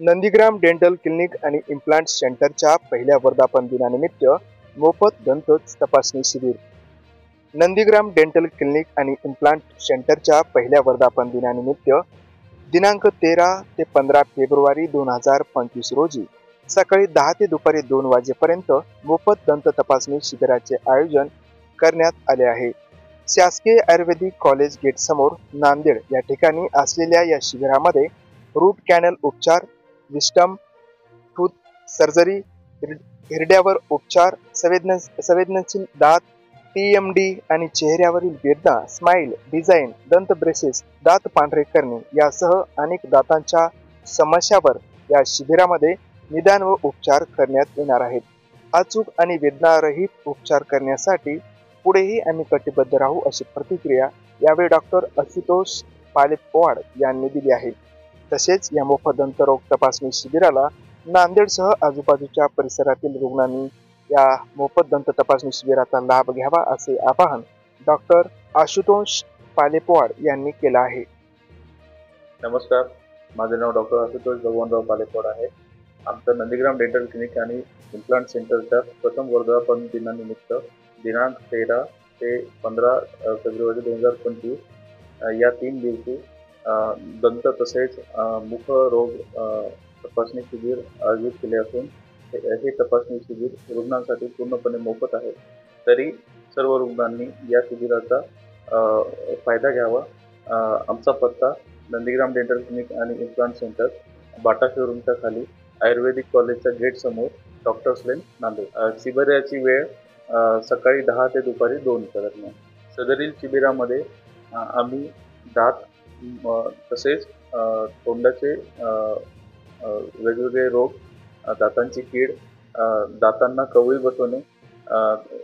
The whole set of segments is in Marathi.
नंदीग्राम डेंटल क्लिनिक आणि इम्प्लांट सेंटरच्या पहिल्या वर्धापन दिनानिमित्त मोफत दंत तपासणी शिबिर. नंदीग्राम डेंटल क्लिनिक आणि इम्प्लांट सेंटरच्या पहिल्या वर्धापन दिनानिमित्त दिनांक 13 ते 15 फेब्रुवारी 2025 रोजी सकाळी 10 ते दुपारी 2 वाजेपर्यंत मोफत दंत तपासणी शिबिराचे आयोजन करण्यात आले आहे. शासकीय आयुर्वेदिक कॉलेज गेट समोर नांदेड या ठिकाणी असलेल्या या शिबिरामध्ये रूट कॅनल उपचार, विस्टम टूथ सर्जरी, हिरड्यावर उपचार, संवेदनशील दात, TMD आणि चेहऱ्यावरील वेदना, स्माइल, डिझाईन, दंत ब्रेसेस, दात पांढरे करणे यासह अनेक दातांच्या समस्यावर या शिबिरामध्ये निदान व उपचार करण्यात येणार आहेत. अचूक आणि वेदनारहित उपचार करण्यासाठी पुढेही आम्ही कटिबद्ध राहू अशी प्रतिक्रिया यावेळी डॉक्टर आशुतोष पालेपवाड यांनी दिली आहे. तसेच या मोफत दंतरोग तपासणी शिबिराला नांदेडसह आजूबाजूच्या परिसरातील रुग्णांनी या मोफत दंत तपासणी शिबिराचा लाभ घ्यावा असे आवाहन डॉक्टर आशुतोष पालेपवाड यांनी केलं आहे. नमस्कार, माझे नाव डॉक्टर आशुतोष भगवानराव पालेपवाड आहे. आमचं नंदीग्राम डेंटल क्लिनिक आणि इम्प्लांट सेंटरच्या प्रथम वर्धापन दिनानिमित्त दिनांक 13 ते 15 फेब्रुवारी 2025 या 3 दिवशी दंत तसेच मुख रोग तपासणी शिबिर आयोजित केले असून हे तपासणी शिबिर रुग्णांसाठी पूर्णपणे मोफत आहे. तरी सर्व रुग्णांनी या शिबिराचा फायदा घ्यावा. आमचा पत्ता नंदीग्राम डेंटल क्लिनिक आणि इम्प्लांट सेंटर, बाटा शोरूमच्या खाली, आयुर्वेदिक कॉलेजच्या गेट समोर, डॉक्टर्स लेन, नांदेड. शिबिराची वेळ सकाळी 10 ते दुपारी 2च्या दरम्यान. सदरील शिबिरामध्ये आम्ही दात तसेच तोंडाचे वेगवेगळे रोग, दातांची कीड, दातांना कवळी बसवणे,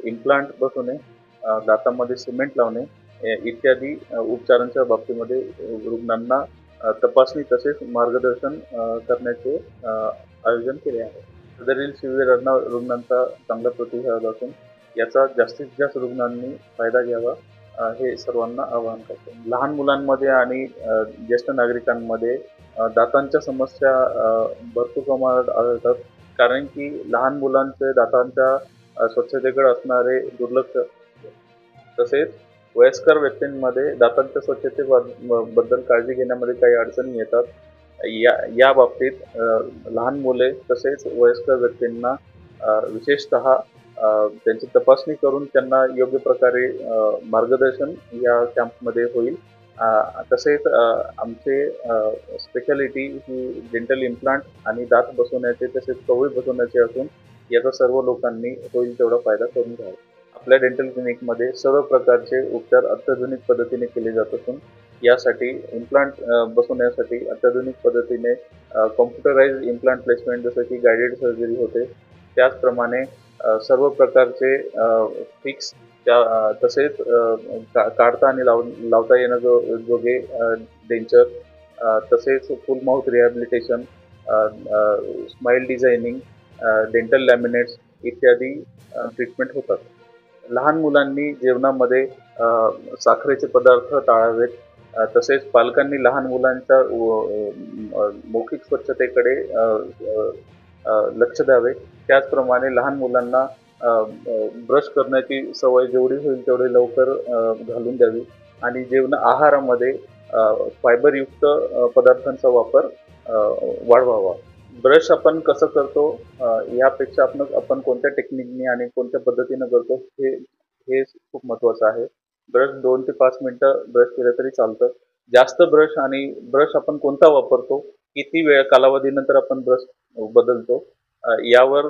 इम्प्लांट बसवणे, दातांमध्ये सिमेंट लावणे इत्यादी उपचारांच्या बाबतीमध्ये रुग्णांना तपासणी तसेच मार्गदर्शन करण्याचे आयोजन केले आहे. सदरील शिबिरांना रुग्णांचा चांगला प्रतिसाद असून याचा जास्तीत जास्त रुग्णांनी फायदा घ्यावा हे सर्वांना आवाहन करतो. लहान मुलांमध्ये आणि ज्येष्ठ नागरिकांमध्ये दातांच्या समस्या भरपूर प्रमाणात आढळतात. कारण की लहान मुलांचे दातांच्या स्वच्छतेकडे असणारे दुर्लक्ष, तसेच वयस्कर व्यक्तींमध्ये दातांच्या स्वच्छतेबद्दल काळजी घेण्यामध्ये काही अडचणी येतात. या बाबतीत लहान मुले तसेच वयस्कर व्यक्तींना विशेषतः त्यांची तपासणी करून त्यांना योग्य प्रकारे मार्गदर्शन या कॅम्पमध्ये होईल. तसेच आमचे स्पेशालिटी ही डेंटल इम्प्लांट आणि दात बसवण्याचे तसेच कवळी बसवण्याचे असून याचा सर्व लोकांनी होईल तेवढा फायदा करून घ्यावा. आपल्या डेंटल क्लिनिकमध्ये सर्व प्रकारचे उपचार अत्याधुनिक पद्धतीने केले जात असून यासाठी इम्प्लांट बसवण्यासाठी अत्याधुनिक पद्धतीने कॉम्प्युटराइज इम्प्लांट प्लेसमेंट जसं की गायडेड सर्जरी होते. त्याचप्रमाणे सर्व प्रकारचे फिक्स तसेच काढता आणि लावता येणं जोगे डेंचर, तसेच फुल mouth rehabilitation, smile designing, dental laminates इत्यादी ट्रीटमेंट होतात. लहान मुलांनी जेवणामध्ये साखरेचे पदार्थ टाळावेत. तसेच पालकांनी लहान मुलांच्या मौखिक स्वच्छतेकडे लक्ष द्यावे. त्याचप्रमाणे लहान मुलांना ब्रश करण्याची सवय जेवढी होईल तेवढे लवकर घालून द्यावी आणि आहारामध्ये फायबरयुक्त पदार्थांचा वापर वाढवावा. ब्रश आपण कसं करतो यापेक्षा आपण कोणत्या टेक्निकने आणि कोणत्या पद्धतीनं करतो हे खूप महत्त्वाचं आहे. ब्रश 2 ते 5 मिनिटं ब्रश केलं तरी चालतं. जास्त ब्रश आपण कोणता वापरतो, किती वेळ कालावधीनंतर आपण ब्रश बदलतो यावर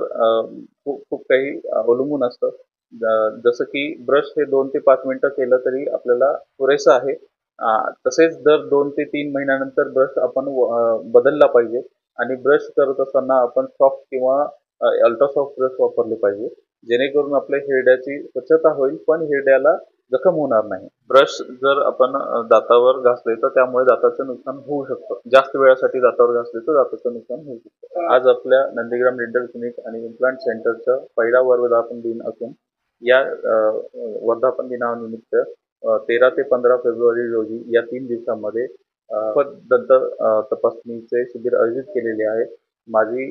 खूप काही अवलंबून असतं. जसं की ब्रश हे 2 ते 5 मिनिटं केलं तरी आपल्याला पुरेसं आहे. तसेच दर 2 ते 3 महिन्यानंतर ब्रश आपण बदलला पाहिजे आणि ब्रश करत असताना आपण सॉफ्ट किंवा अल्ट्रा सॉफ्ट ब्रश वापरले पाहिजे, जेणेकरून आपल्या हिरड्याची स्वच्छता होईल पण हिरड्याला जखम होणार नाही. ब्रश जर आपण दातावर घासले तर त्यामुळे दाताचं नुकसान होऊ शकतं. जास्त वेळासाठी दातावर घासले तर दाताचं नुकसान होऊ शकतं. आज आपल्या नंदीग्राम डेंटल क्लिनिक आणि इम्प्लांट सेंटरचा पहिला वर्धापन दिन असून या वर्धापन दिनानिमित्त 13 ते 15 फेब्रुवारी रोजी या 3 दिवसांमध्ये दंत तपासणीचे शिबिर आयोजित केलेले आहे. माझी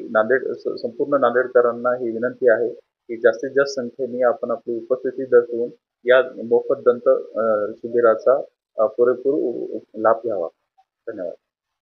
संपूर्ण नांदेडकरांना ही विनंती आहे की जास्तीत जास्त संख्येने आपण आपली उपस्थिती दर्शवून या मोफत दंत शिबिराचा पुरेपूर लाभ घ्यावा. धन्यवाद.